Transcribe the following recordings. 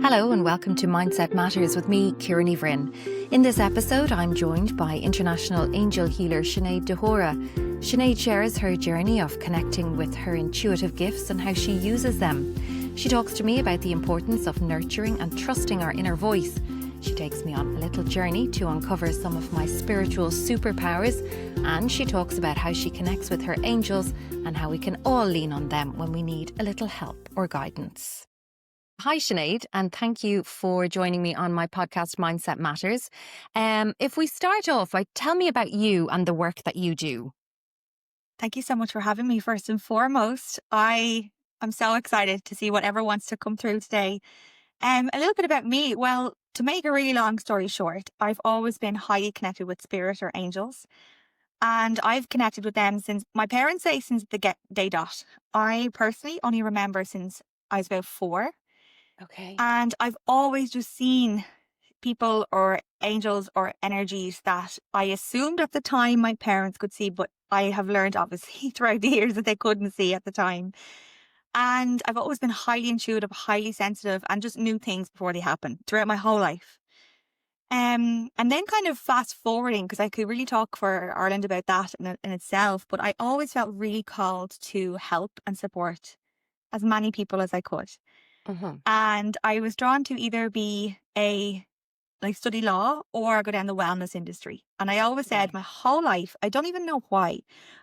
Hello and welcome to Mindset Matters with me, Ciara Ní Bhroin. In this episode, I'm joined by international angel healer Sinead hÓra. Sinead shares her journey of connecting with her intuitive gifts and how she uses them. She talks to me about the importance of nurturing and trusting our inner voice. She takes me on a little journey to uncover some of my spiritual superpowers, and she talks about how she connects with her angels and how we can all lean on them when we need a little help or guidance. Hi, Sinead, and thank you for joining me on my podcast, Mindset Matters. If we start off, tell me about you and the work that you do. Thank you so much for having me. First and foremost, I am so excited to see whatever wants to come through today. A little bit about me. Well, to make a really long story short, I've always been highly connected with spirit or angels. And I've connected with them since, my parents say, since the day dot. I personally only remember since I was about 4. Okay. And I've always just seen people or angels or energies that I assumed at the time my parents could see, but I have learned obviously throughout the years that they couldn't see at the time. And I've always been highly intuitive, highly sensitive, and just knew things before they happened throughout my whole life. And then kind of fast forwarding, because I could really talk for Ireland about that in itself, but I always felt really called to help and support as many people as I could. And I was drawn to either be study law or go down the wellness industry. And I always said my whole life, I don't even know why,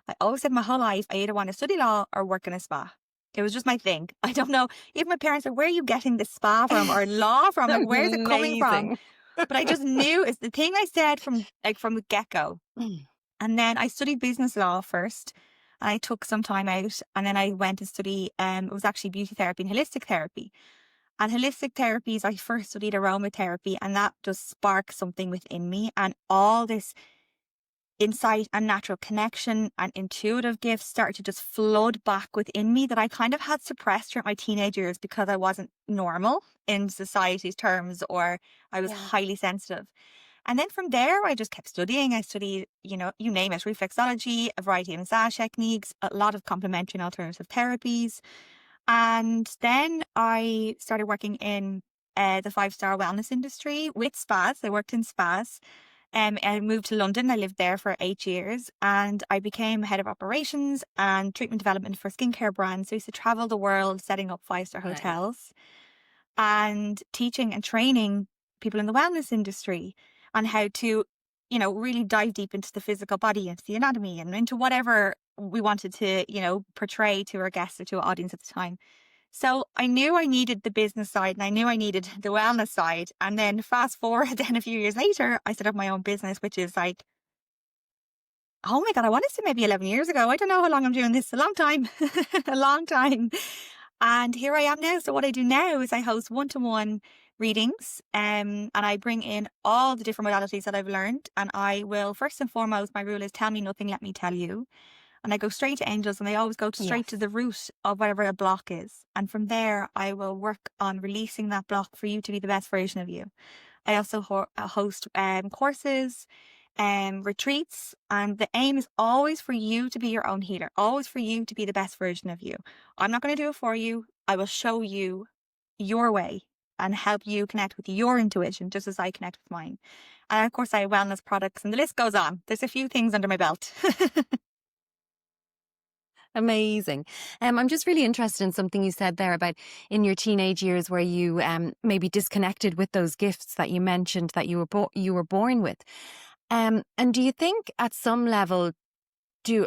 I always said my whole life, I either want to study law or work in a spa. It was just my thing. I don't know. Even my parents are, where are you getting this spa from or law from? Like, where's it coming from? But I just knew it's the thing I said from the get-go. And then I studied business law first. And I took some time out, and then I went to study, it was actually beauty therapy and holistic therapy. And holistic therapies, I first studied aromatherapy, and that just sparked something within me. And all this insight and natural connection and intuitive gifts started to just flood back within me that I kind of had suppressed throughout my teenage years because I wasn't normal in society's terms, or I was highly sensitive. And then from there, I just kept studying. I studied, you name it, reflexology, a variety of massage techniques, a lot of complementary and alternative therapies. And then I started working in the 5-star wellness industry with spas. I worked in spas. I moved to London. I lived there for 8 years, and I became head of operations and treatment development for skincare brands. So I used to travel the world setting up 5-star hotels and teaching and training people in the wellness industry on how to, really dive deep into the physical body, into the anatomy, and into whatever we wanted to, portray to our guests or to our audience at the time. So I knew I needed the business side, and I knew I needed the wellness side. And then fast forward, then a few years later, I set up my own business, which is like, oh my God, I want to say maybe 11 years ago. I don't know how long I'm doing this. A long time, a long time. And here I am now. So what I do now is I host one-to-one readings, and I bring in all the different modalities that I've learned. And I will, first and foremost, my rule is tell me nothing, let me tell you. And I go straight to angels, and I always go straight to the root of whatever a block is. And from there, I will work on releasing that block for you to be the best version of you. I also host courses, retreats, and the aim is always for you to be your own healer, always for you to be the best version of you. I'm not going to do it for you. I will show you your way and help you connect with your intuition, just as I connect with mine. And of course, I have wellness products, and the list goes on. There's a few things under my belt. Amazing. I'm just really interested in something you said there about in your teenage years where you maybe disconnected with those gifts that you mentioned that you were born with. And do you think at some level,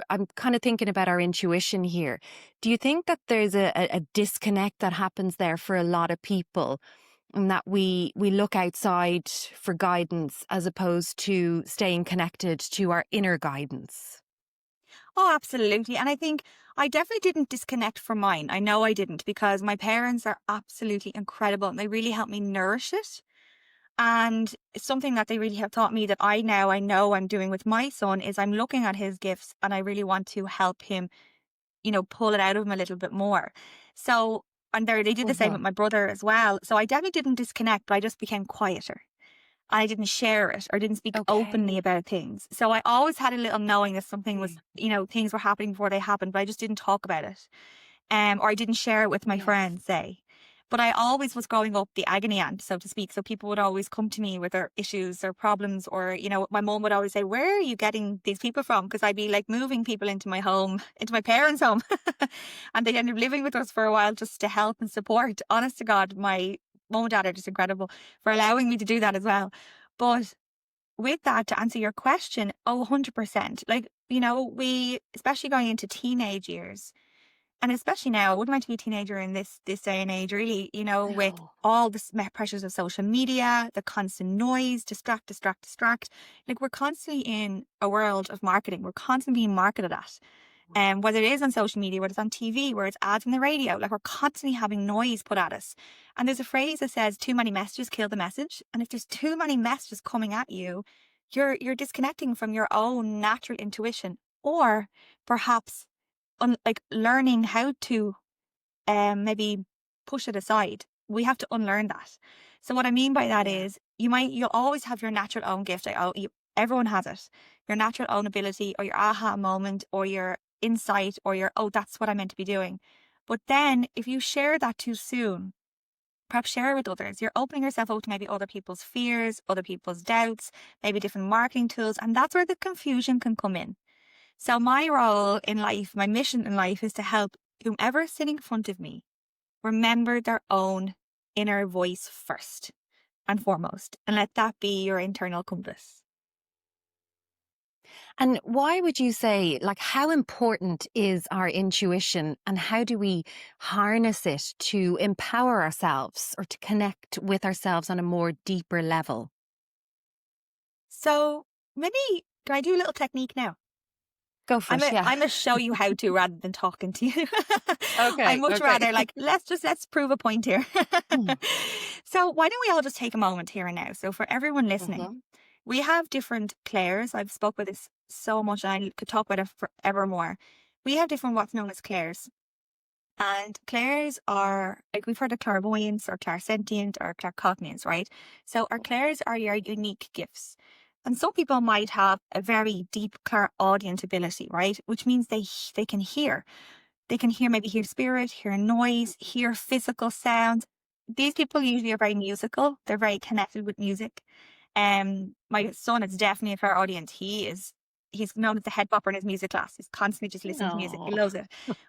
I'm kind of thinking about our intuition here. Do you think that there's a disconnect that happens there for a lot of people, and that we look outside for guidance as opposed to staying connected to our inner guidance? Oh, absolutely. And I think I definitely didn't disconnect from mine. I know I didn't, because my parents are absolutely incredible, and they really helped me nourish it. And it's something that they really have taught me that I know I'm doing with my son is I'm looking at his gifts, and I really want to help him, pull it out of him a little bit more. So, and they did the same with my brother as well. So I definitely didn't disconnect, but I just became quieter. I didn't share it or didn't speak openly about things. So I always had a little knowing that something was, things were happening before they happened, but I just didn't talk about it. Or I didn't share it with my friends, say. But I always was growing up the agony aunt, so to speak. So people would always come to me with their issues or problems, or, you know, my mum would always say, where are you getting these people from? Because I'd be like moving people into my home, into my parents' home. And they ended up living with us for a while just to help and support. Honest to God, my mum and dad are just incredible for allowing me to do that as well. But with that, to answer your question, 100%. Like, you know, we, especially going into teenage years, and especially now, I wouldn't like to be a teenager in this day and age, really, you know, with No. all the pressures of social media, the constant noise, distract. Like, we're constantly in a world of marketing. We're constantly being marketed at. And whether it is on social media, whether it's on TV, whether it's ads on the radio, like, we're constantly having noise put at us. And there's a phrase that says, too many messages kill the message. And if there's too many messages coming at you, you're disconnecting from your own natural intuition, or perhaps like learning how to maybe push it aside. We have to unlearn that. So what I mean by that Yeah. is you'll always have your natural own gift. Everyone has it. Your natural own ability, or your aha moment, or your insight, or your, oh, that's what I'm meant to be doing. But then if you share that too soon, perhaps share it with others, you're opening yourself up to maybe other people's fears, other people's doubts, maybe different marketing tools. And that's where the confusion can come in. So my role in life, my mission in life, is to help whomever is sitting in front of me remember their own inner voice first and foremost, and let that be your internal compass. And why would you say, like, how important is our intuition, and how do we harness it to empower ourselves or to connect with ourselves on a more deeper level? So maybe, can I do a little technique now? Go for it, yeah. I'm gonna show you how to rather than talking to you. I Okay, much okay. rather like, let's prove a point here. Mm. So why don't we all just take a moment here and now? So for everyone listening, Mhm. we have different clairs. I've spoke about this so much, and I could talk about it forever more. We have different what's known as clairs. And clairs are, like, we've heard of clairvoyance or clairsentient or claircognizance, right? So our clairs are your unique gifts. And some people might have a very deep clairaudient ability, right? Which means they can hear. They can maybe hear spirit, hear noise, hear physical sounds. These people usually are very musical. They're very connected with music. My son is definitely a clairaudient. He's known as the head bopper in his music class. He's constantly just listening to music. He Oh. loves it.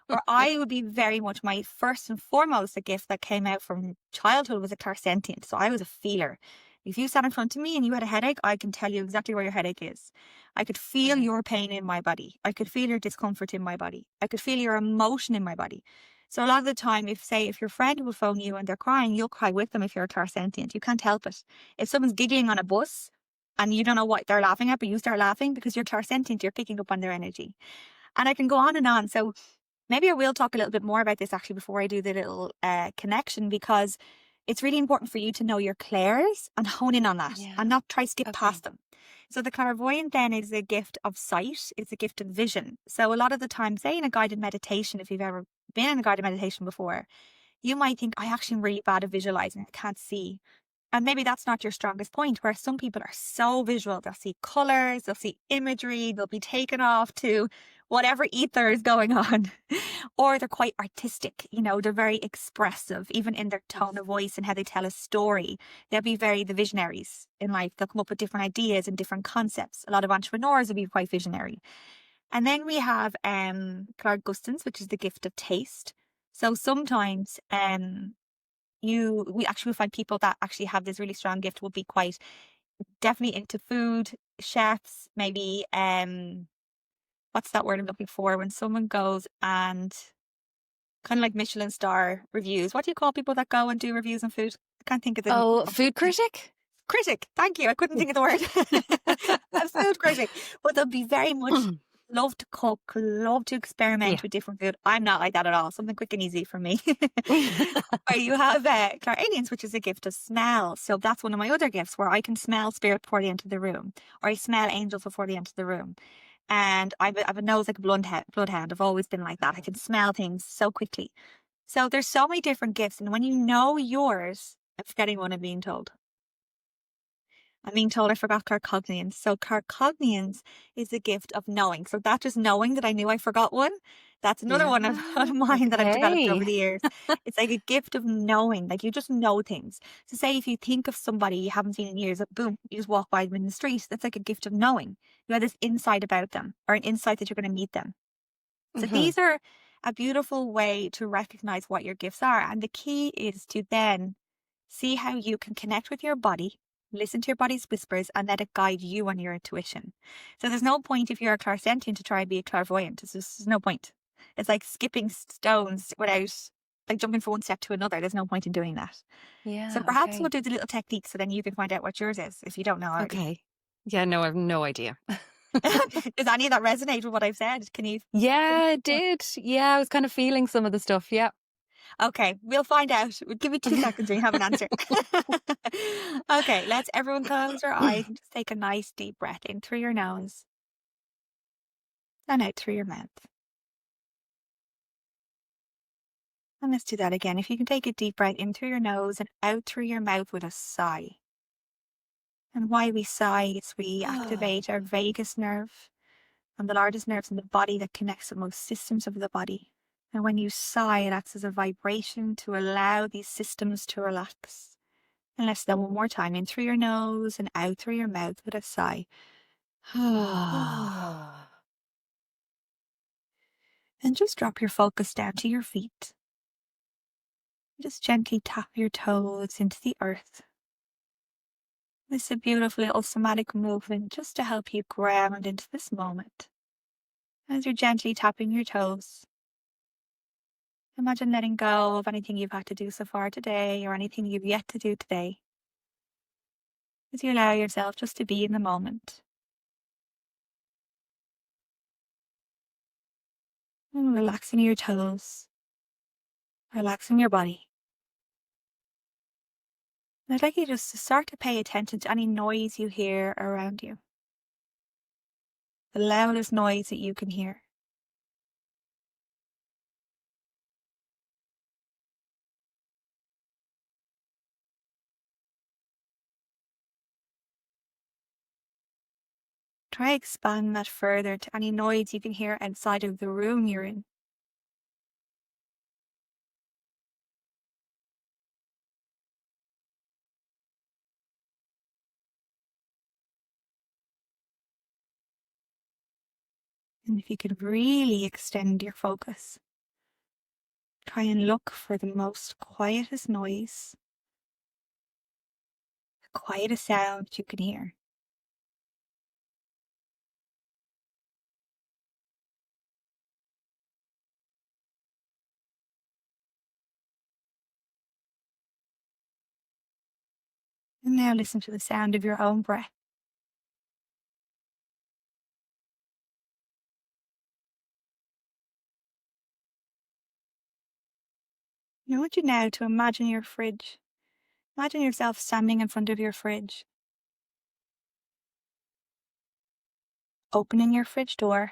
Or I would be very much, my first and foremost, a gift that came out from childhood was a clairsentient. So I was a feeler. If you sat in front of me and you had a headache, I can tell you exactly where your headache is. I could feel Right. your pain in my body. I could feel your discomfort in my body. I could feel your emotion in my body. So a lot of the time, if your friend will phone you and they're crying, you'll cry with them if you're a clairsentient. You can't help it. If someone's giggling on a bus and you don't know what they're laughing at, but you start laughing because you're clairsentient, you're picking up on their energy. And I can go on and on. So maybe I will talk a little bit more about this actually before I do the little connection, because it's really important for you to know your clairs and hone in on that Yeah. and not try skip Okay. past them. So the clairvoyant then is a gift of sight. It's a gift of vision. So a lot of the time, say in a guided meditation, if you've ever been in a guided meditation before, you might think, I actually am really bad at visualizing. I can't see. And maybe that's not your strongest point, where some people are so visual. They'll see colors, they'll see imagery, they'll be taken off to whatever ether is going on. Or they're quite artistic, they're very expressive, even in their tone of voice and how they tell a story. They'll be very the visionaries in life. They'll come up with different ideas and different concepts. A lot of entrepreneurs will be quite visionary. And then we have clairgustance, which is the gift of taste. So sometimes we actually find people that actually have this really strong gift will be quite definitely into food, chefs, maybe what's that word I'm looking for, when someone goes and kind of like Michelin star reviews. What do you call people that go and do reviews on food? I can't think of the Oh, food critic? critic. Thank you. I couldn't think of the word. A food critic. But they'll be very much love to cook, love to experiment Yeah. with different food. I'm not like that at all. Something quick and easy for me. Or you have clairalience, which is a gift of smell. So that's one of my other gifts, where I can smell spirit before they enter the room, or I smell angels before they enter the room. And I've a nose like a bloodhound. I've always been like that. I can smell things so quickly. So there's so many different gifts. And when you know yours, I'm forgetting what I'm being told. I'm being told I forgot claircognizance. So claircognizance is the gift of knowing. So that just knowing that I knew I forgot one, that's another one of, Yeah. of mine that I've developed over Okay. the years. It's like a gift of knowing, like you just know things. So say if you think of somebody you haven't seen in years, boom, you just walk by them in the street. That's like a gift of knowing. You have this insight about them or an insight that you're going to meet them. So Mhm. these are a beautiful way to recognize what your gifts are. And the key is to then see how you can connect with your body, listen to your body's whispers, and let it guide you on your intuition. So there's no point if you're a clairsentient to try and be a clairvoyant. There's no point. It's like skipping stones without, like jumping from one step to another. There's no point in doing that. So Yeah, perhaps we'll okay. do the little technique so then you can find out what yours is if you don't know already. Okay. Yeah, no, I've no idea. Does any of that resonate with what I've said? Can you? Yeah, it did. Yeah, I was kind of feeling some of the stuff. Yeah. Okay, we'll find out. We'll give you 2 seconds when you have an answer. Okay, let's everyone close your eyes and just take a nice deep breath in through your nose and out through your mouth. And let's do that again. If you can take a deep breath in through your nose and out through your mouth with a sigh. And why we sigh is we activate our vagus nerve and the largest nerves in the body that connects with most systems of the body. And when you sigh, it acts as a vibration to allow these systems to relax. And let's do that one more time. In through your nose and out through your mouth with a sigh. And just drop your focus down to your feet. Just gently tap your toes into the earth. This is a beautiful little somatic movement just to help you ground into this moment. As you're gently tapping your toes, imagine letting go of anything you've had to do so far today or anything you've yet to do today. As you allow yourself just to be in the moment. And relaxing your toes, relaxing your body. And I'd like you just to start to pay attention to any noise you hear around you. The loudest noise that you can hear. Try expand that further to any noise you can hear outside of the room you're in. And if you could really extend your focus, try and look for the most quietest noise, the quietest sound you can hear. And now listen to the sound of your own breath. I want you now to imagine your fridge. Imagine yourself standing in front of your fridge, opening your fridge door.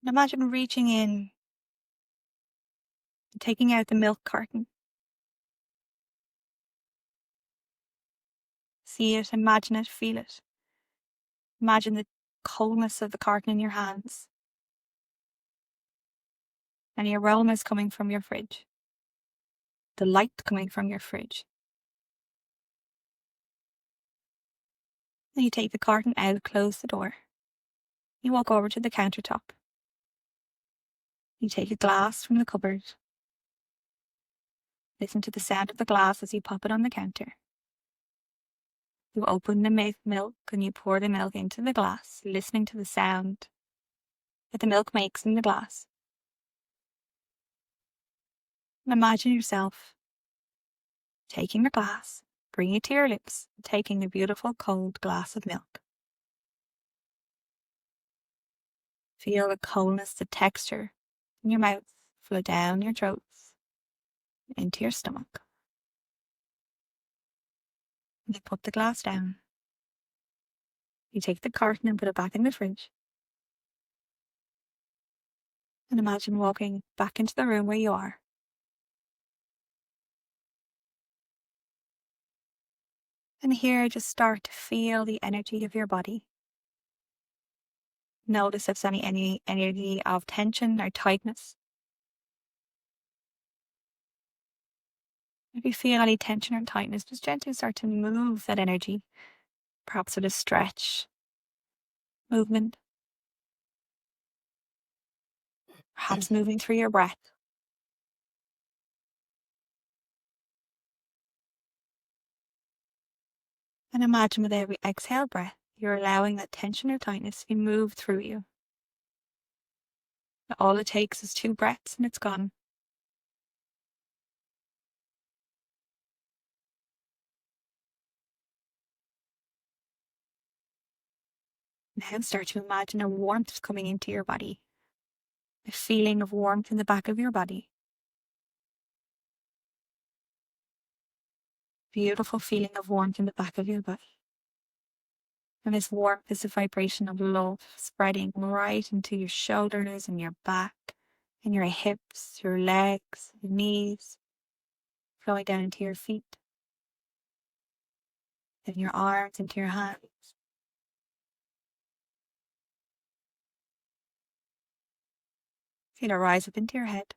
And imagine reaching in and taking out the milk carton. See it, imagine it, feel it. Imagine the coldness of the carton in your hands. And the aromas coming from your fridge. The light coming from your fridge. Then you take the carton out, close the door. You walk over to the countertop. You take a glass from the cupboard. Listen to the sound of the glass as you pop it on the counter. You open the milk and you pour the milk into the glass, listening to the sound that the milk makes in the glass. And imagine yourself taking the glass, bringing it to your lips, taking the beautiful cold glass of milk. Feel the coldness, the texture in your mouth flow down your throat into your stomach. And you put the glass down. You take the carton and put it back in the fridge. And imagine walking back into the room where you are. And here, just start to feel the energy of your body. Notice if there's any energy of tension or tightness. If you feel any tension or tightness, just gently start to move that energy, perhaps with a stretch, movement, perhaps moving through your breath. And imagine with every exhale breath, you're allowing that tension or tightness to be moved through you. All it takes is 2 breaths and it's gone. Now start to imagine a warmth coming into your body. A feeling of warmth in the back of your body. Beautiful feeling of warmth in the back of your body. And this warmth is a vibration of love spreading right into your shoulders and your back and your hips, your legs, your knees, flowing down into your feet, then your arms into your hands. Feel it rise up into your head.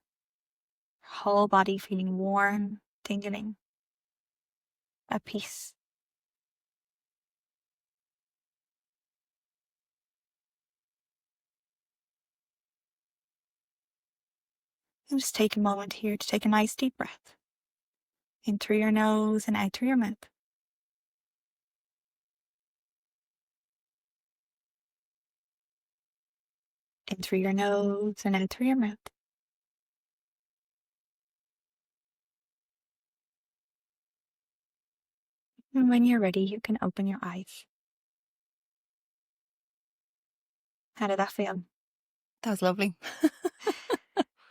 Your whole body feeling warm, tingling, at peace. And just take a moment here to take a nice deep breath. In through your nose and out through your mouth. In through your nose and out through your mouth. And when you're ready, you can open your eyes. How did that feel? That was lovely.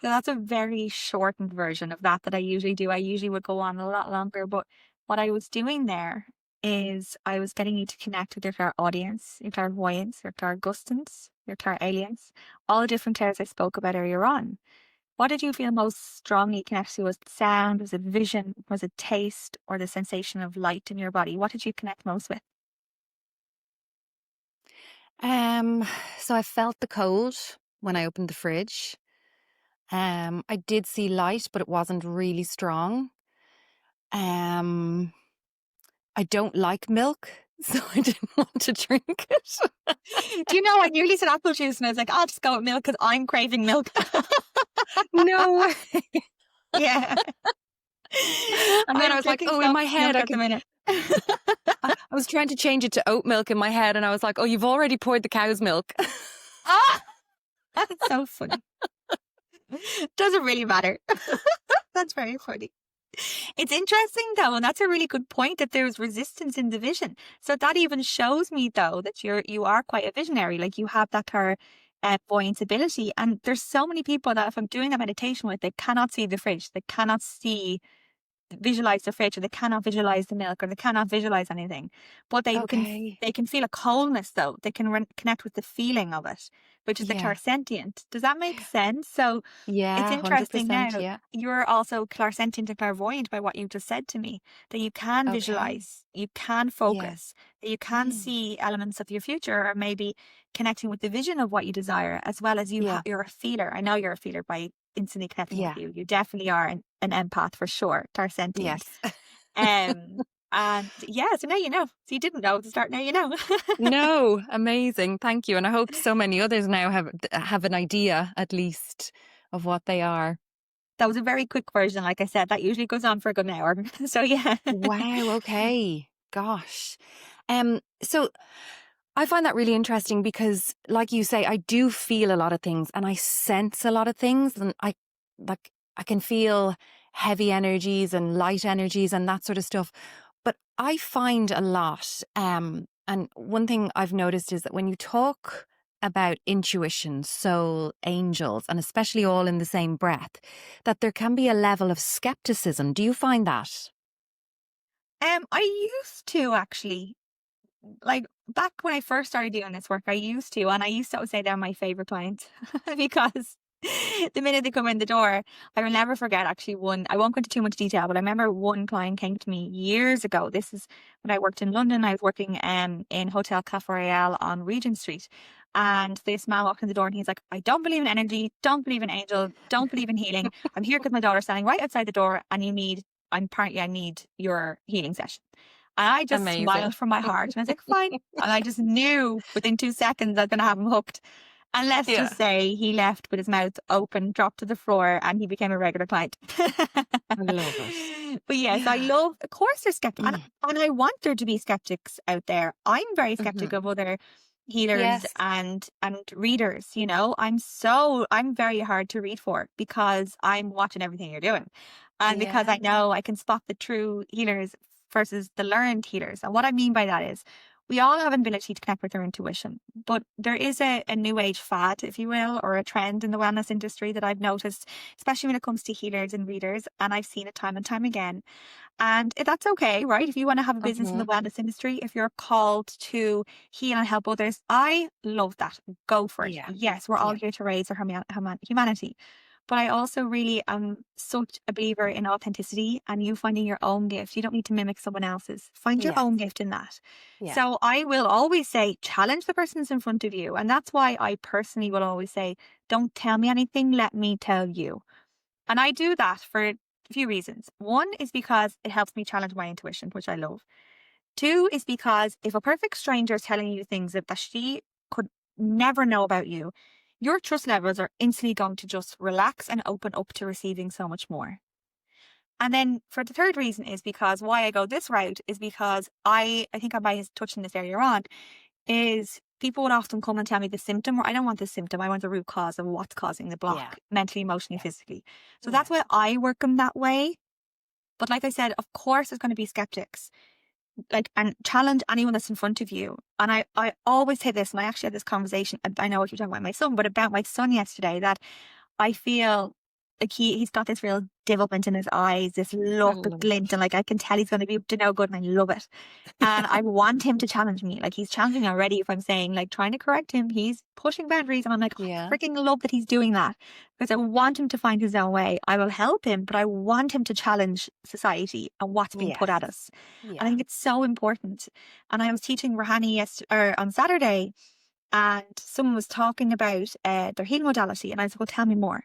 So that's a very shortened version of that I usually do. I usually would go on a lot longer, but what I was doing there is I was getting you to connect with your clairaudience, your clairvoyance, your clairgustance, your clairalience, all the different clairs I spoke about earlier on. What did you feel most strongly connected to? Was it sound? Was it vision? Was it taste? Or the sensation of light in your body? What did you connect most with? So I felt the cold when I opened the fridge. I did see light, but it wasn't really strong. I don't like milk, so I didn't want to drink it. Do you know, I nearly said apple juice and I was like, I'll just go with milk because I'm craving milk. No way. Yeah. And then I was like, drinking oh, so in my much head, milk I at the could. minute. I was trying to change it to oat milk in my head, and I was like, oh, you've already poured the cow's milk. Ah, that's so funny. Doesn't really matter. That's very funny. It's interesting though, and that's a really good point that there's resistance in the vision. So that even shows me though that you are quite a visionary. Like you have that clairvoyance ability. And there's so many people that if I'm doing a meditation with, they cannot see the fridge, they cannot visualize the fridge, or they cannot visualize the milk, or they cannot visualize anything, but Okay. they can feel a coldness though. They can connect with the feeling of it, which is the Yeah. clairsentient. Does that make sense? So it's Yeah, interesting 100%. now. Yeah. You're also clairsentient and clairvoyant by what you just said to me, that you can Okay. visualize, you can Yeah. focus, that you can Mm. see elements of your future, or maybe connecting with the vision of what you desire, as well as Yeah. you're a feeler. I know you're a feeler by instantly connecting with Yeah. you. You definitely are an empath for sure, clairsentient. Yes. And yeah, so now you know. So you didn't know at the start, now you know. No, amazing. Thank you. And I hope so many others now have an idea at least of what they are. That was a very quick version. Like I said, that usually goes on for a good hour. So yeah. Wow, okay. Gosh. So I find that really interesting because like you say, I do feel a lot of things and I sense a lot of things, and I can feel heavy energies and light energies and that sort of stuff. But I find a lot, and one thing I've noticed is that when you talk about intuition, soul, angels, and especially all in the same breath, that there can be a level of skepticism. Do you find that? I used to actually, like back when I first started doing this work, I used to, and I used to always say they're my favorite clients because the minute they come in the door. I will never forget actually one, I won't go into too much detail, but I remember one client came to me years ago. This is when I worked in London. I was working in Hotel Cafe Royale on Regent Street. And this man walked in the door and he's like, I don't believe in energy, don't believe in angel, don't believe in healing. I'm here because my daughter's standing right outside the door and I need your healing session. And I just Amazing. smiled from my heart. And I was like, fine. And I just knew within 2 seconds I was going to have him hooked. And let's just say he left with his mouth open, dropped to the floor, and he became a regular client. I love it. But yes, I love, of course there's skeptics. And I want there to be skeptics out there. I'm very skeptical of other healers Yes. and readers, you know. I'm very hard to read for because I'm watching everything you're doing. And because I know I can spot the true healers versus the learned healers. And what I mean by that is we all have an ability to connect with our intuition, but there is a new age fad, if you will, or a trend in the wellness industry that I've noticed, especially when it comes to healers and readers. And I've seen it time and time again. And that's okay, right? If you want to have a business in the wellness industry, if you're called to heal and help others, I love that. Go for it. Yeah. Yes, we're all here to raise our humanity. But I also really am such a believer in authenticity and you finding your own gift. You don't need to mimic someone else's. Find your own gift in that. Yeah. So I will always say, challenge the persons in front of you. And that's why I personally will always say, don't tell me anything, let me tell you. And I do that for a few reasons. One is because it helps me challenge my intuition, which I love. Two is because if a perfect stranger is telling you things that she could never know about you, your trust levels are instantly going to just relax and open up to receiving so much more. And then for the third reason is because why I go this route is because I think I might have touched on this earlier on, is people would often come and tell me the symptom, or I don't want the symptom, I want the root cause of what's causing the block, mentally, emotionally, physically. So that's why I work them that way. But like I said, of course there's going to be skeptics. And challenge anyone that's in front of you. And I always say this, and I actually had this conversation, I know what you're talking about my son, but about my son yesterday, that I feel like he's got this real development in his eyes, this look, a glint, and like I can tell he's going to be up to no good, and I love it. And I want him to challenge me. Like he's challenging me already. If I'm saying like trying to correct him, he's pushing boundaries, and I'm like, I freaking love that he's doing that because I want him to find his own way. I will help him, but I want him to challenge society and what's being put at us. I think it's so important. And I was teaching Rahani on Saturday, and someone was talking about their healing modality, and I said, well, tell me more.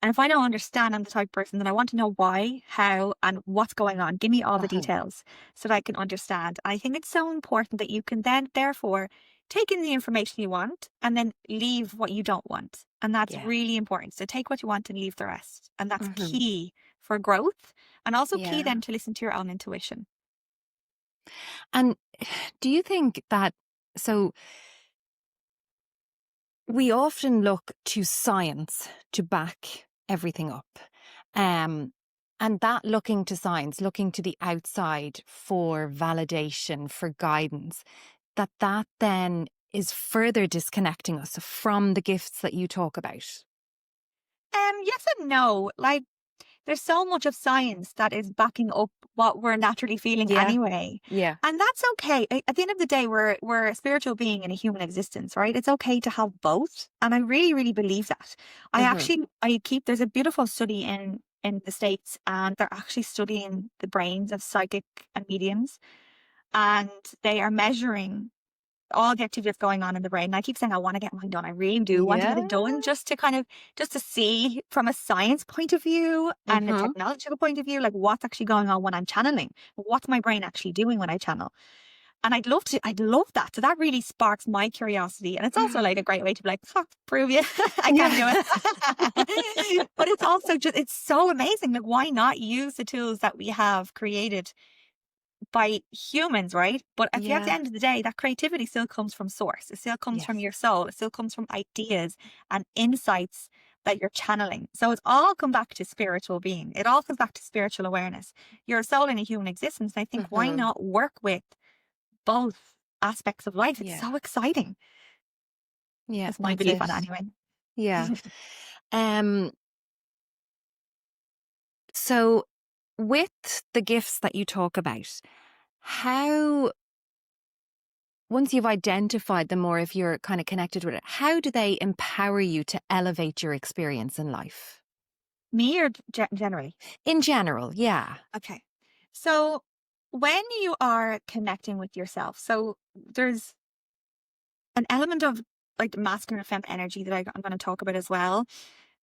And if I don't understand, I'm the type of person that I want to know why, how, and what's going on. Give me all the details so that I can understand. And I think it's so important that you can then, therefore, take in the information you want and then leave what you don't want. And that's really important. So take what you want and leave the rest. And that's key for growth, and also key then to listen to your own intuition. And do you think that, so we often look to science to back everything up. And that looking to science, looking to the outside for validation, for guidance, that then is further disconnecting us from the gifts that you talk about. Yes and no. Like, there's so much of science that is backing up what we're naturally feeling anyway. Yeah. And that's okay. At the end of the day, we're a spiritual being in a human existence, right? It's okay to have both. And I really, really believe that. There's a beautiful study in the States, and they're actually studying the brains of psychic and mediums. And they are measuring all the activity that's going on in the brain. And I keep saying I want to get mine done. I really do want to get it done, just to see from a science point of view and a technological point of view, like what's actually going on when I'm channeling. What's my brain actually doing when I channel? And I'd love that. So that really sparks my curiosity. And it's also like a great way to be like, prove you, I can do it. But it's also it's so amazing. Like, why not use the tools that we have created by humans, right? But at the end of the day, that creativity still comes from source. It still comes from your soul. It still comes from ideas and insights that you're channeling. So it's all come back to spiritual being. It all comes back to spiritual awareness. You're a soul in a human existence. And I think why not work with both aspects of life? It's so exciting. Yeah. That's my belief on it anyway. Yeah. So with the gifts that you talk about, how once you've identified them more, if you're kind of connected with it, how do they empower you to elevate your experience in life? Me or generally? In general, yeah. Okay. So when you are connecting with yourself, so there's an element of like masculine and feminine energy that I'm going to talk about as well.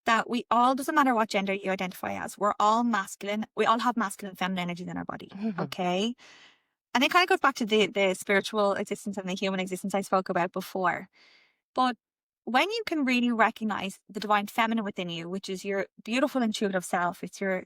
That we all, doesn't matter what gender you identify as, we're all masculine. We all have masculine and feminine energy in our body. Mhm. Okay. And it kind of goes back to the spiritual existence and the human existence I spoke about before. But when you can really recognize the divine feminine within you, which is your beautiful intuitive self, it's your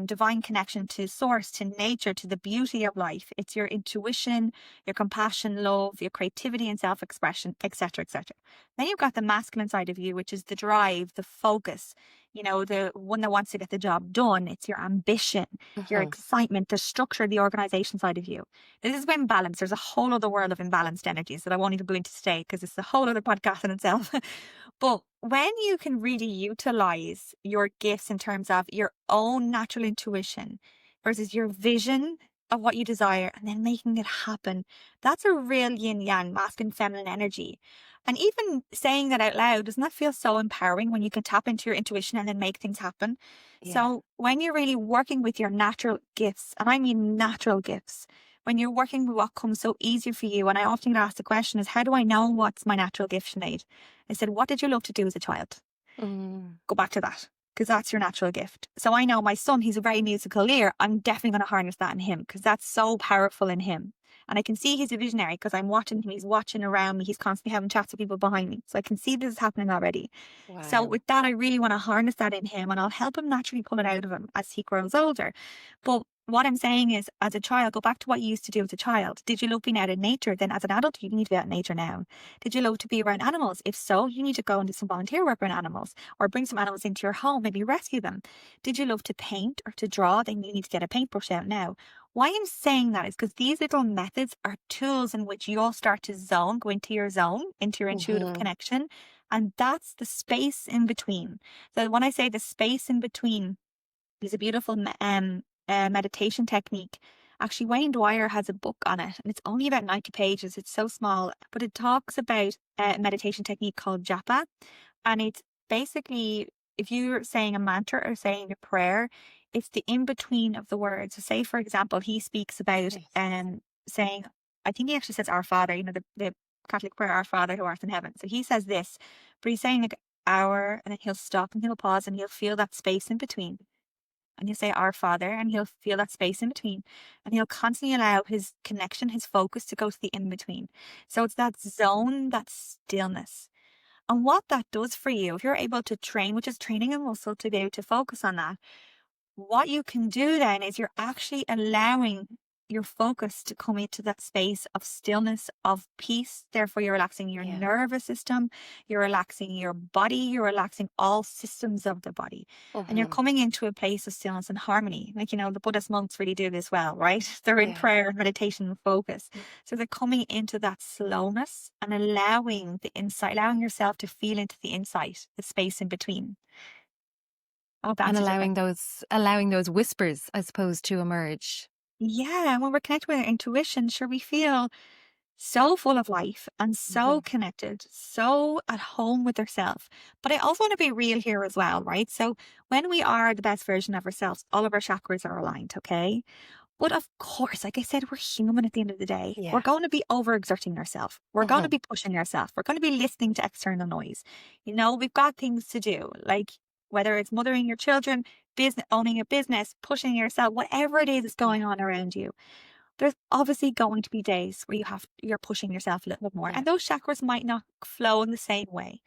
divine connection to source, to nature, to the beauty of life. It's your intuition, your compassion, love, your creativity and self-expression, etc., etc. Then you've got the masculine side of you, which is the drive, the focus, the one that wants to get the job done. It's your ambition, your Mhm. excitement, the structure, the organization side of you. This is when balance. There's a whole other world of imbalanced energies that I won't even go into today because it's a whole other podcast in itself. But when you can really utilize your gifts in terms of your own natural intuition versus your vision of what you desire and then making it happen, that's a real yin yang, masculine, feminine energy. And even saying that out loud, doesn't that feel so empowering when you can tap into your intuition and then make things happen? Yeah. So when you're really working with your natural gifts, and I mean natural gifts, when you're working with what comes so easy for you, and I often get asked the question is, how do I know what's my natural gift, Sinead? I said, what did you love to do as a child? Mm. Go back to that because that's your natural gift. So I know my son, he's a very musical ear. I'm definitely going to harness that in him because that's so powerful in him. And I can see he's a visionary because I'm watching him. He's watching around me. He's constantly having chats with people behind me. So I can see this is happening already. So Wow. with that, I really want to harness that in him and I'll help him naturally pull it out of him as he grows older. But what I'm saying is, as a child, go back to what you used to do as a child. Did you love being out in nature? Then as an adult, you need to be out in nature now. Did you love to be around animals? If so, you need to go and do some volunteer work around animals or bring some animals into your home, maybe rescue them. Did you love to paint or to draw? Then you need to get a paintbrush out now. Why I'm saying that is because these little methods are tools in which you'll start to go into your zone, into your intuitive Mhm. connection. And that's the space in between. So when I say the space in between, there's a beautiful meditation technique. Actually, Wayne Dwyer has a book on it, and it's only about 90 pages. It's so small, but it talks about a meditation technique called japa. And it's basically, if you're saying a mantra or saying a prayer, it's the in between of the words. So, say, for example, he speaks about Yes. saying, I think he actually says, Our Father, the Catholic prayer, Our Father who art in heaven. So he says this, but he's saying like, Our, and then he'll stop and he'll pause and he'll feel that space in between and he'll say Our Father, and he'll feel that space in between. And he'll constantly allow his connection, his focus to go to the in between. So it's that zone, that stillness. And what that does for you, if you're able to train, which is training a muscle to be able to focus on that, what you can do then is you're actually allowing your focus to come into that space of stillness, of peace. Therefore, you're relaxing your Yeah. nervous system, you're relaxing your body, you're relaxing all systems of the body. And you're Mhm. coming into a place of stillness and harmony. Like, the Buddhist monks really do this well, right? They're in Yeah. prayer and meditation and focus. So they're coming into that slowness and allowing the insight, allowing yourself to feel into the insight, the space in between. I hope that And answers your question. allowing those whispers, I suppose, to emerge. Yeah, and when we're connected with our intuition, sure, we feel so full of life and so Mhm. connected, so at home with ourselves. But I also want to be real here as well, right? So when we are the best version of ourselves, all of our chakras are aligned, okay? But of course, like I said, we're human at the end of the day. We're Yeah. going to be overexerting ourselves. We're going to Mhm. be pushing ourselves. We're going to be listening to external noise. We've got things to do, like whether it's mothering your children, business, owning a business, pushing yourself, whatever it is that's Yeah. going on around you. There's obviously going to be days where you're pushing yourself a little bit more, Yeah. and those chakras might not flow in the same way.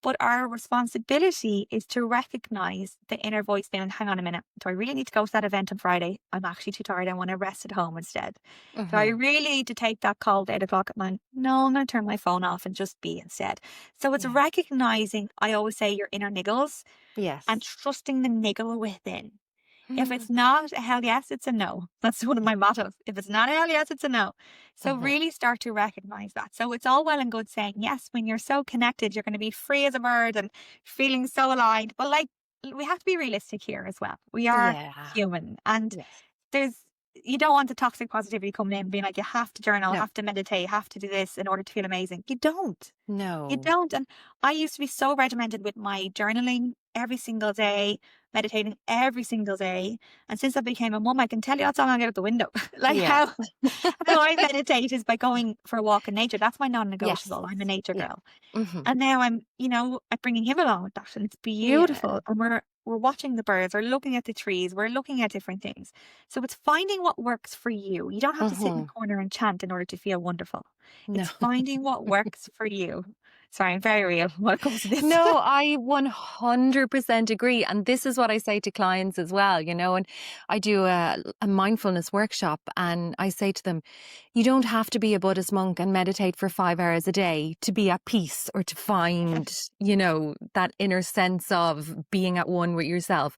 But our responsibility is to recognize the inner voice being, hang on a minute. Do I really need to go to that event on Friday? I'm actually too tired. I want to rest at home instead. Do I Mhm. really need to take that call at 8 o'clock at night? No, I'm going to turn my phone off and just be instead. So it's Yeah. recognizing, I always say, your inner niggles and Yes. trusting the niggle within. If Mhm. it's not a hell yes, it's a no. That's one of my mottos. If it's not a hell yes, it's a no. So Mhm. really start to recognize that. So it's all well and good saying yes, when you're so connected, you're going to be free as a bird and feeling so aligned. But like, we have to be realistic here as well. We are Yeah. human and Yes. there's you don't want the toxic positivity coming in, being like, you have to journal, No. have to meditate, have to do this in order to feel amazing. You don't. You No. don't. And I used to be so regimented with my journaling every single day, meditating every single day. And since I became a mum, I can tell you that's all going out the window. Like Yeah. how I meditate is by going for a walk in nature. That's my Yes. non-negotiable. I'm a nature Yeah. girl. Hmm. And now I'm bringing him along with that, and it's Yeah. beautiful. And we're watching the birds, we're looking at the trees, we're looking at different things. So it's finding what works for you. You don't have to sit in Hmm. a corner and chant in order to feel wonderful. No. It's finding what works for you. Sorry, I'm very real when it comes to this. No, I 100% agree. And this is what I say to clients as well, and I do a mindfulness workshop and I say to them, you don't have to be a Buddhist monk and meditate for 5 hours a day to be at peace or to find, that inner sense of being at one with yourself.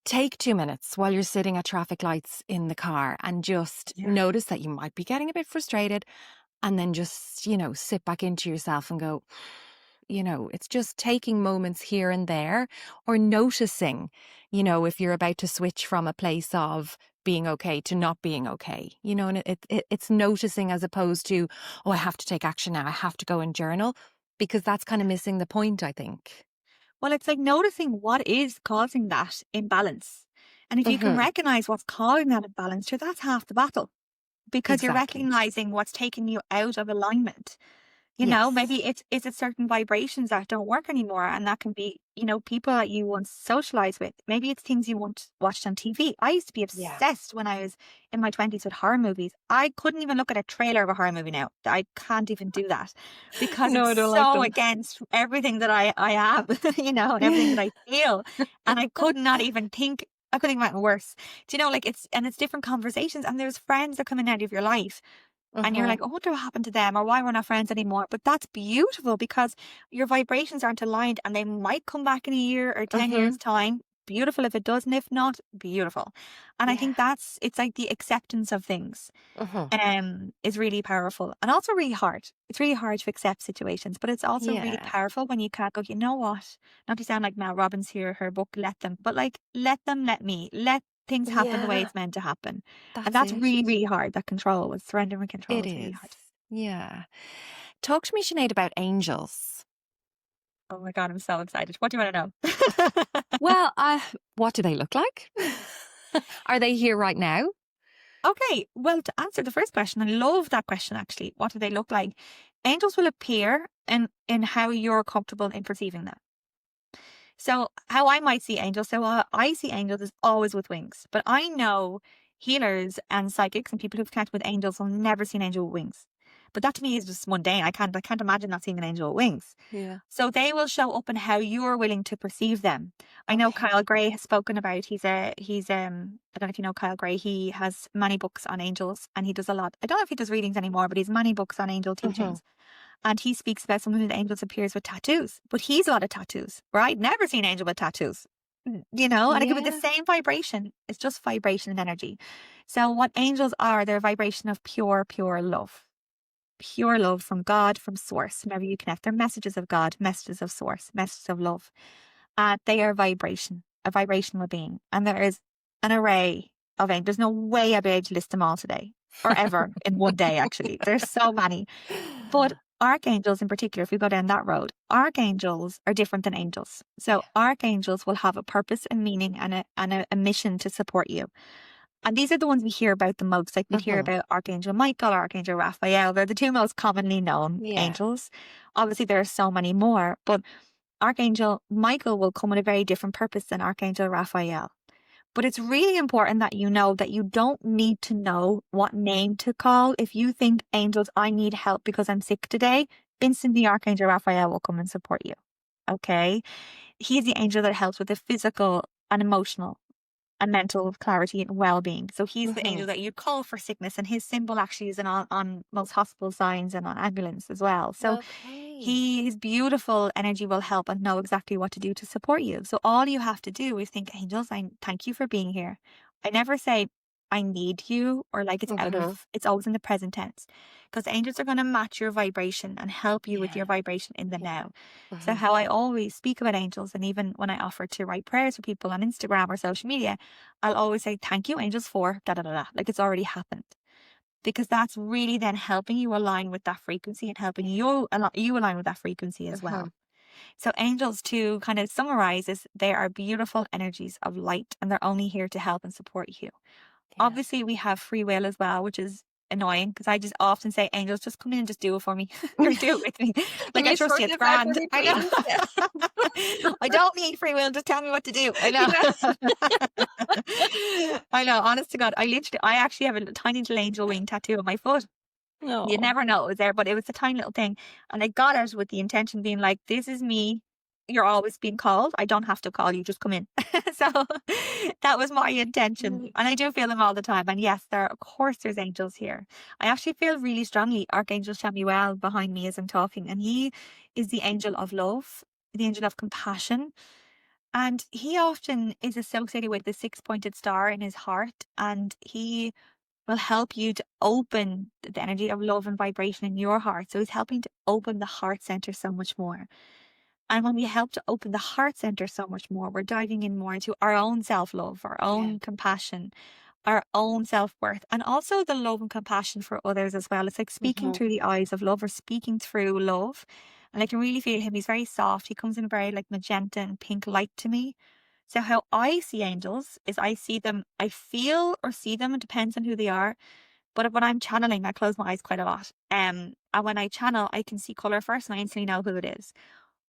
Take 2 minutes while you're sitting at traffic lights in the car and just Yeah. notice that you might be getting a bit frustrated, and then just, sit back into yourself and go, it's just taking moments here and there, or noticing, if you're about to switch from a place of being okay to not being okay, and it's noticing as opposed to, oh, I have to take action now, I have to go and journal, because that's kind of missing the point, I think. Well, it's like noticing what is causing that imbalance. And if you can Hmm. recognize what's causing that imbalance, sure, that's half the battle, because you're Exactly. recognizing what's taking you out of alignment. Yes. Maybe it's a certain vibrations that don't work anymore. And that can be, people that you once socialized with. Maybe it's things you once watched on TV. I used to be Yeah. obsessed when I was in my 20s with horror movies. I couldn't even look at a trailer of a horror movie now. I can't even do that because No, it's I don't like so them. against everything that I have, and everything that I feel. And I could not even think. I couldn't even make it worse. Do you know, like it's different conversations, and there's friends that come in out of your life and you're Hmm. like, oh, what happened to them or why we're not friends anymore? But that's beautiful because your vibrations aren't aligned and they might come back in a year or 10 Hmm. years' time. Beautiful if it doesn't, if not, beautiful. And I Yeah. think it's like the acceptance of things Hmm. is really powerful and also really hard. It's really hard to accept situations, but it's also really Yeah. powerful when you can't go, you know what? Not to sound like Mel Robbins here, her book, Let Them, but like, let them, let me, let things happen the way Yeah. it's meant to happen. And That's that's it. really, really hard. That control with surrendering control It is really is. hard. Yeah. Talk to me, Sinead, about angels. Oh my God, I'm so excited. What do you want to know? Well, what do they look like? Are they here right now? Okay, well, to answer the first question, I love that question actually. What do they look like? Angels will appear in how you're comfortable in perceiving them. So, how I might see angels, so I see angels is always with wings, but I know healers and psychics and people who've connected with angels will never see an angel with wings. But that to me is just mundane. I can't imagine not seeing an angel with wings. Yeah. So they will show up in how you're willing to perceive them. I know Okay. Kyle Gray has spoken about, he's I don't know if you know Kyle Gray, he has many books on angels and he does a lot. I don't know if he does readings anymore, but he's many books on angel Hmm. teachings. And he speaks about something that angels appears with tattoos, but he's a lot of tattoos, right? Never seen an angel with tattoos, and it could be the Yeah. same vibration. It's just vibration and energy. So what angels are, they're a vibration of pure, pure love from God, from source. Whenever you connect, they're messages of God, messages of source, messages of love. They are vibration, a vibrational being. And there is an array of angels. There's no way I'd be able to list them all today or ever in one day, actually. There's so many. But archangels in particular, if we go down that road, archangels are different than angels. So archangels will have a purpose and meaning and a mission to support you. And these are the ones we hear about the most. Like we'd hear Hmm. about Archangel Michael, Archangel Raphael. They're the two most commonly known Yeah. angels. Obviously, there are so many more, but Archangel Michael will come with a very different purpose than Archangel Raphael. But it's really important that you know that you don't need to know what name to call. If you think, angels, I need help because I'm sick today, instantly Archangel Raphael will come and support you. Okay? He's the angel that helps with the physical and emotional and mental clarity and well-being. So he's the Hmm. angel that you call for sickness, and his symbol actually is on most hospital signs and on ambulance as well. So Okay. his beautiful energy will help and know exactly what to do to support you. So all you have to do is think, angels, I thank you for being here. I never say I need you, or like it's always in the present tense, because angels are going to match your vibration and help you with Yeah. your vibration in the Yeah. now. So how I always speak about angels, and even when I offer to write prayers for people on Instagram or social media, I'll always say, thank you, angels, for da da da da. Like it's already happened. Because that's really then helping you align with that frequency and helping you align with that frequency as well. So angels, to kind of summarize, is they are beautiful energies of light, and they're only here to help and support you. Obviously, we have free will as well, which is annoying because I just often say, angels, just come in and just do it for me or do it with me. Like, I trust you, it's grand. I know. I don't need free will. Just tell me what to do. I know. I know. Honest to God, I actually have a tiny little angel wing tattoo on my foot. No. You never know it was there, but it was a tiny little thing. And I got it with the intention being like, this is me. You're always being called. I don't have to call you. Just come in. So that was my intention. And I do feel them all the time. And yes, of course, there's angels here. I actually feel really strongly Archangel Samuel behind me as I'm talking. And he is the angel of love, the angel of compassion. And he often is associated with the six-pointed star in his heart. And he will help you to open the energy of love and vibration in your heart. So he's helping to open the heart center so much more. And when we help to open the heart center so much more, we're diving in more into our own self-love, our own compassion, our own self-worth, and also the love and compassion for others as well. It's like speaking through the eyes of love, or speaking through love. And I can really feel him. He's very soft. He comes in very like magenta and pink light to me. So how I see angels is I see them, I feel or see them, it depends on who they are. But when I'm channeling, I close my eyes quite a lot. And when I channel, I can see color first and I instantly know who it is.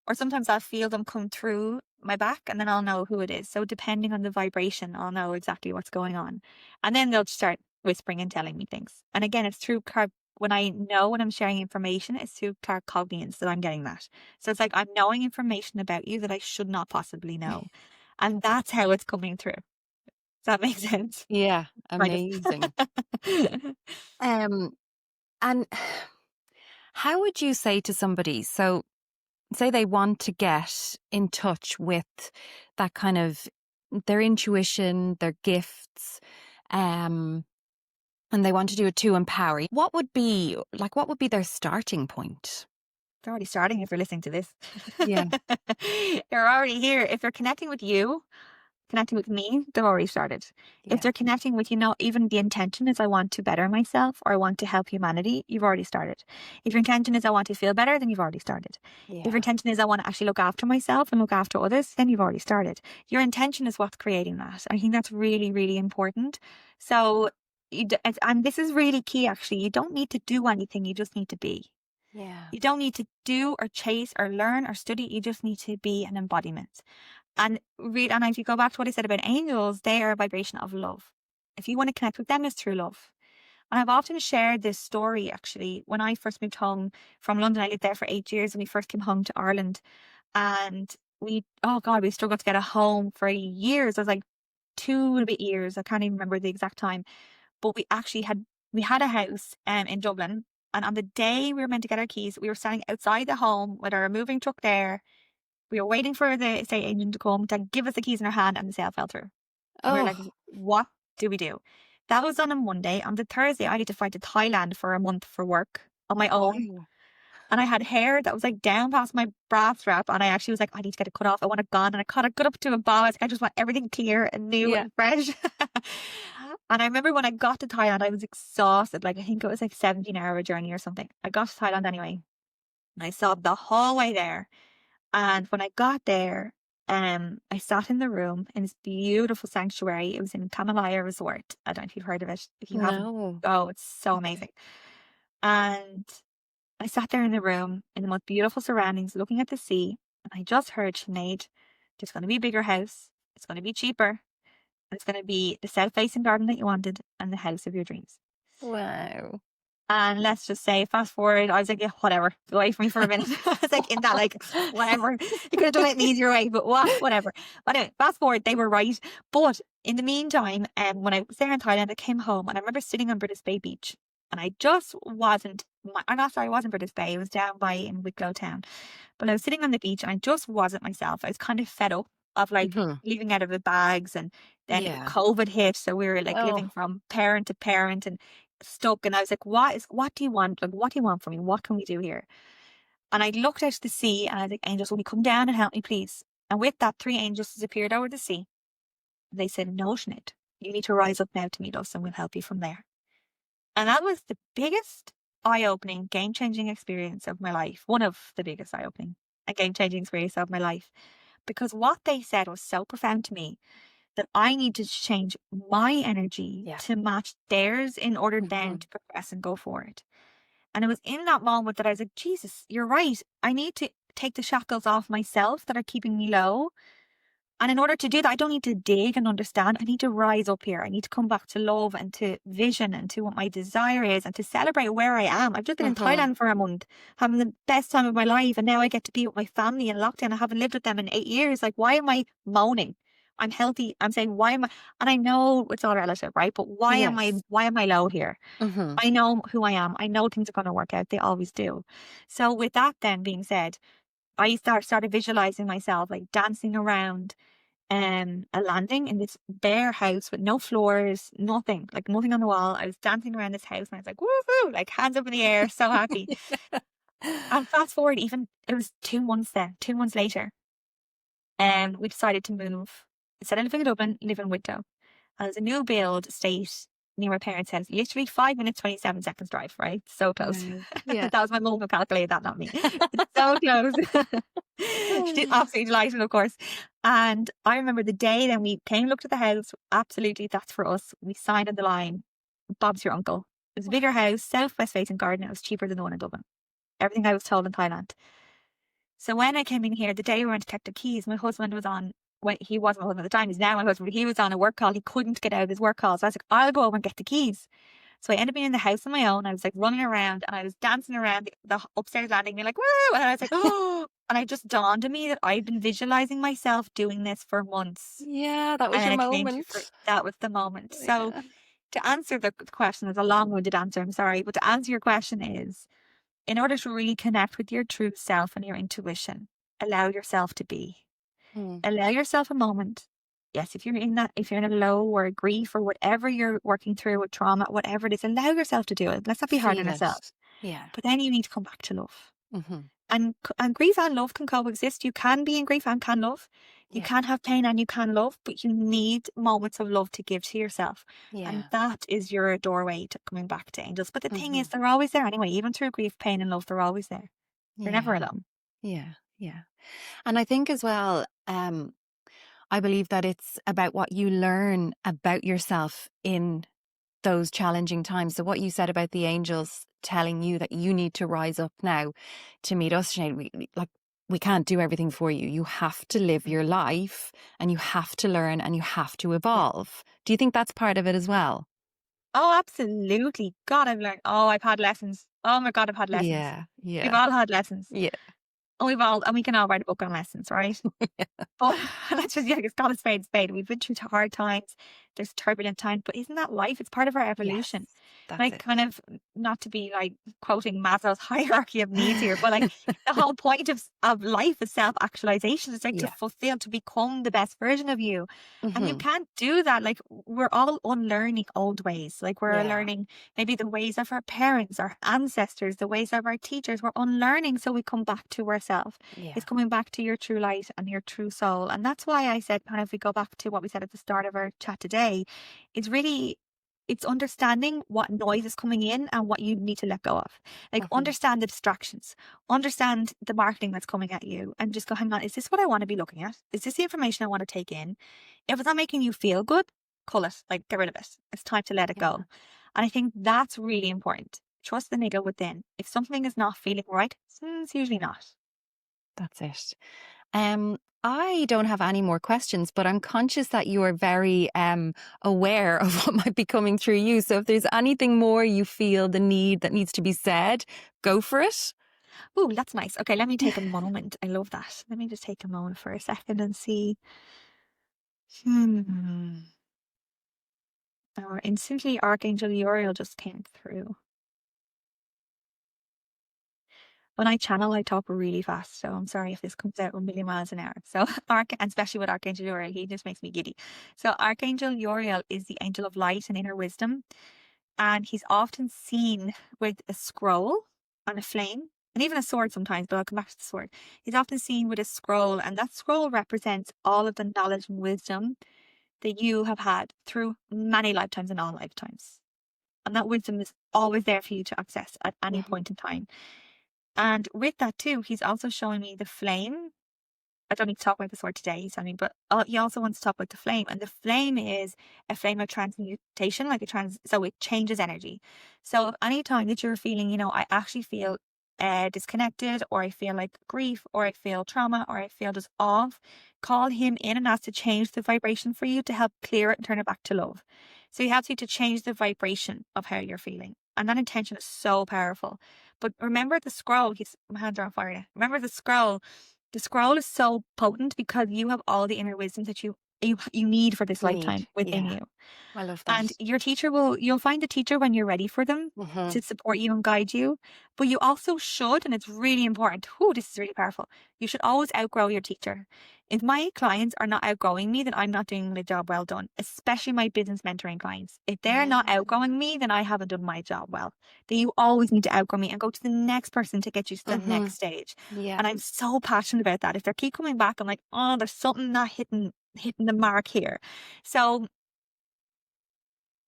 Or sometimes I'll feel them come through my back and then I'll know who it is. So depending on the vibration, I'll know exactly what's going on. And then they'll start whispering and telling me things. And again, it's through when I know when I'm sharing information, it's through claircognizance that I'm getting that. So it's like I'm knowing information about you that I should not possibly know. And that's how it's coming through. Does that make sense? Yeah, Kind of. amazing. And how would you say to somebody, so say they want to get in touch with that kind of their intuition, their gifts, and they want to do it to empower, what would be their starting point? They're already starting if you're listening to this. Yeah. They're already here. If they're connecting with you, connecting with me, they've already started. Yeah. If they're connecting with, even the intention is I want to better myself or I want to help humanity, you've already started. If your intention is I want to feel better, then you've already started. Yeah. If your intention is I want to actually look after myself and look after others, then you've already started. Your intention is what's creating that. I think that's really, really important. So, and this is really key actually, you don't need to do anything, you just need to be. Yeah. You don't need to do or chase or learn or study, you just need to be an embodiment. And if you go back to what I said about angels, they are a vibration of love. If you want to connect with them, it's through love. And I've often shared this story actually. When I first moved home from London, I lived there for 8 years when we first came home to Ireland. And we struggled to get a home for years. It was like 2 and a bit years. I can't even remember the exact time. But we had a house in Dublin. And on the day we were meant to get our keys, we were standing outside the home with our moving truck there. We were waiting for the estate agent to come to give us the keys in our hand, and the sale fell through. And we were like, what do we do? That was on a Monday. On the Thursday, I had to fly to Thailand for a month for work on my own. Wow. And I had hair that was like down past my bra strap. And I actually was like, I need to get it cut off. I want it gone. And I got up to a bow. I was like, I just want everything clear and new and fresh. And I remember when I got to Thailand, I was exhausted. Like, I think it was like 17-hour journey or something. I got to Thailand anyway. And I sobbed the whole way there. And when I got there, I sat in the room in this beautiful sanctuary. It was in Kamalaya Resort. I don't know if you've heard of it. If you haven't, oh, it's so amazing. And I sat there in the room in the most beautiful surroundings, looking at the sea. And I just heard, Sinead, there's going to be a bigger house. It's going to be cheaper. And it's going to be the south-facing garden that you wanted and the house of your dreams. Wow. And let's just say, fast forward, I was like, yeah, whatever, go away from me for a minute. I was like, in that, like, whatever. You could have done it an easier way, but whatever. But anyway, fast forward, they were right. But in the meantime, when I was there in Thailand, I came home and I remember sitting on British Bay Beach. And I just wasn't, it wasn't British Bay, it was down in Wicklow town. But I was sitting on the beach and I just wasn't myself. I was kind of fed up. of like Hmm. living out of the bags, and then Yeah. COVID hit, so we were like Oh. living from parent to parent and stuck. And I was like, what do you want? Like, what do you want from me? What can we do here? And I looked out to the sea and I was like, angels, will you come down and help me, please? And with that, 3 angels disappeared over the sea. They said, no, Sinead, you need to rise up now to meet us and we'll help you from there. And that was the biggest eye-opening, game-changing experience of my life. One of the biggest eye-opening and game-changing experience of my life. Because what they said was so profound to me that I needed to change my energy Yeah. to match theirs in order then Hmm. to progress and go forward. And it was in that moment that I was like, Jesus, you're right. I need to take the shackles off myself that are keeping me low. And in order to do that, I don't need to dig and understand. I need to rise up here. I need to come back to love and to vision and to what my desire is and to celebrate where I am. I've just been in Hmm. Thailand for a month, having the best time of my life. And now I get to be with my family in lockdown. I haven't lived with them in 8 years. Like, why am I moaning? I'm healthy. I'm saying, why am I? And I know it's all relative, right? But Yes. why am I low here? Hmm. I know who I am. I know things are going to work out. They always do. So with that then being said, I started visualizing myself like dancing around a landing in this bare house with no floors, nothing, like nothing on the wall. I was dancing around this house and I was like, woohoo, like hands up in the air, so happy. And fast forward, even it was 2 months then, 2 months later, and we decided to move. Instead of living in Dublin, live in Wicklow. And there's a new build estate near my parents' house, literally 5 minutes, 27 seconds drive, right? So close. Wow. Yeah. That was my mum who calculated that, not me. It's so close. She's absolutely delighted, of course. And I remember the day then we came, looked at the house. Absolutely, that's for us. We signed on the line. Bob's your uncle. It was a bigger house, southwest facing garden. It was cheaper than the one in Dublin. Everything I was told in Thailand. So when I came in here, the day we went to collect the keys, my husband was on, when he wasn't my husband at the time, he's now my husband, but he was on a work call. He couldn't get out of his work call. So I was like, I'll go over and get the keys. So I ended up being in the house on my own. I was like running around and I was dancing around the upstairs landing, being like, woo! And I was like, oh, and it just dawned on me that I'd been visualizing myself doing this for months. Yeah, that And was then your it came to, moment. that was the moment. So Yeah. to answer the question, it's a long-winded answer, I'm sorry, but to answer your question is, in order to really connect with your true self and your intuition, allow yourself to be. Mm. Allow yourself a moment. Yes, if you're in that, if you're in a low or a grief or whatever you're working through with trauma, whatever it is, allow yourself to do it. Let's not be hard on Feel it. ourselves. Yeah. But then you need to come back to love. Hmm. And grief and love can coexist. You can be in grief and can love. You Yeah. can have pain and you can love, but you need moments of love to give to yourself. And Yeah. that is your doorway to coming back to angels. But the thing Hmm. is, they're always there anyway. Even through grief, pain, and love, they're always there. You're never Yeah. alone. Yeah. Yeah. And I think as well, I believe that it's about what you learn about yourself in those challenging times. So what you said about the angels telling you that you need to rise up now to meet us, Sinead, we can't do everything for you. You have to live your life and you have to learn and you have to Yeah. evolve. Do you think that's part of it as well? Oh, absolutely. God, I've learned. Oh, I've had lessons. Oh my God, I've had lessons. Yeah. We've Yeah. all had lessons. Yeah. And we can all write a book on lessons, right? But let's just, yeah, it's got a spade, spade. We've been through hard times. There's turbulent times, but isn't that life? It's part of our Yes. evolution. That's Like, it. kind of, not to be like quoting Maslow's hierarchy of needs here, but like the whole point of life is self-actualization. It's like to Yeah. fulfill, to become the best version of you. And you Hmm. can't do that. Like, we're all unlearning old ways. Like, we're Yeah. learning maybe the ways of our parents, our ancestors, the ways of our teachers. We're unlearning, so we come back to ourselves. Yeah. It's coming back to your true light and your true soul. And that's why I said, kind of, if we go back to what we said at the start of our chat today, it's really, it's understanding what noise is coming in and what you need to let go of. Like, Hmm. understand the distractions, understand the marketing that's coming at you, and just go, hang on, is this what I want to be looking at? Is this the information I want to take in? If it's not making you feel good, cull it, like, get rid of it. It's time to let it Yeah. go. And I think that's really important. Trust the niggle within. If something is not feeling right, it's usually not. That's it. I don't have any more questions, but I'm conscious that you are very aware of what might be coming through you. So if there's anything more you feel the need that needs to be said, go for it. Oh, that's nice. Okay, let me take a moment. I love that. Let me just take a moment for a second and see. Or instantly, Archangel Uriel just came through. When I channel, I talk really fast. So I'm sorry if this comes out a million miles an hour. So, and especially with Archangel Uriel, he just makes me giddy. So Archangel Uriel is the angel of light and inner wisdom. And he's often seen with a scroll and a flame and even a sword sometimes, but I'll come back to the sword. He's often seen with a scroll, and that scroll represents all of the knowledge and wisdom that you have had through many lifetimes and all lifetimes. And that wisdom is always there for you to access at any point in time. And with that too, he's also showing me the flame. I don't need to talk about the sword today, he's telling me, but he also wants to talk about the flame. And the flame is a flame of transmutation, so it changes energy. So if any time that you're feeling, I actually feel disconnected, or I feel like grief, or I feel trauma, or I feel just off, call him in and ask to change the vibration for you to help clear it and turn it back to love. So he helps you to change the vibration of how you're feeling. And that intention is so powerful. But remember the scroll, my hands are on fire now. Remember the scroll. The scroll is so potent because you have all the inner wisdom that you need for this lifetime within you. I love that. And your teacher you'll find a teacher when you're ready for them to support you and guide you. But you also should, and it's really important. This is really powerful. You should always outgrow your teacher. If my clients are not outgrowing me, then I'm not doing the job well done, especially my business mentoring clients. If they're not outgrowing me, then I haven't done my job well. Then you always need to outgrow me and go to the next person to get you to the next stage. Yeah. And I'm so passionate about that. If they keep coming back, I'm like, oh, there's something not hitting the mark here. So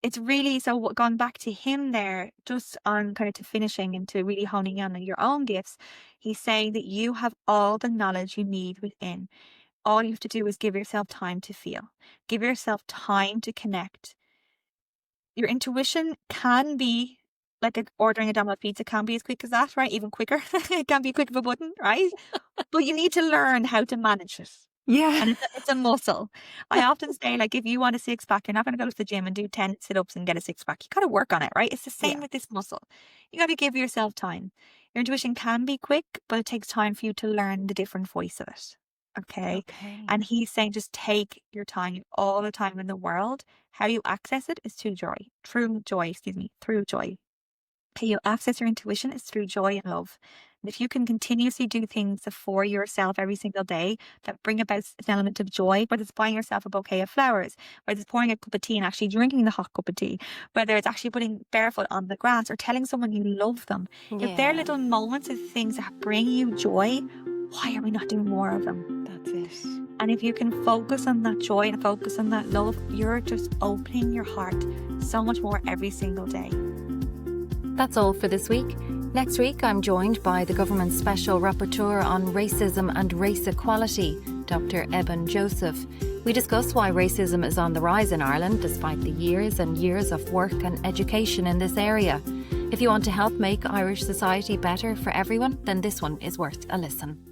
it's really, going back to him there, just on kind of to finishing and to really honing in on your own gifts, he's saying that you have all the knowledge you need within. All you have to do is give yourself time to feel. Give yourself time to connect. Your intuition can be like ordering a Domino's pizza, can be as quick as that, right? Even quicker. It can be a click of a button, right? But you need to learn how to manage it. Yeah. And it's a muscle. I often say, like, if you want a six pack, you're not going to go to the gym and do 10 sit-ups and get a six pack. You got to work on it, right? It's the same with this muscle. You got to give yourself time. Your intuition can be quick, but it takes time for you to learn the different voice of it. Okay. And he's saying just take your time, all the time in the world. How you access it is through joy. Through joy. How you access your intuition is through joy and love. And if you can continuously do things for yourself every single day that bring about an element of joy, whether it's buying yourself a bouquet of flowers, whether it's pouring a cup of tea and actually drinking the hot cup of tea, whether it's actually putting barefoot on the grass or telling someone you love them. If they're little moments of things that bring you joy, why are we not doing more of them? That's it. And if you can focus on that joy and focus on that love, you're just opening your heart so much more every single day. That's all for this week. Next week, I'm joined by the government's Special Rapporteur on Racism and Race Equality, Dr. Eben Joseph. We discuss why racism is on the rise in Ireland despite the years and years of work and education in this area. If you want to help make Irish society better for everyone, then this one is worth a listen.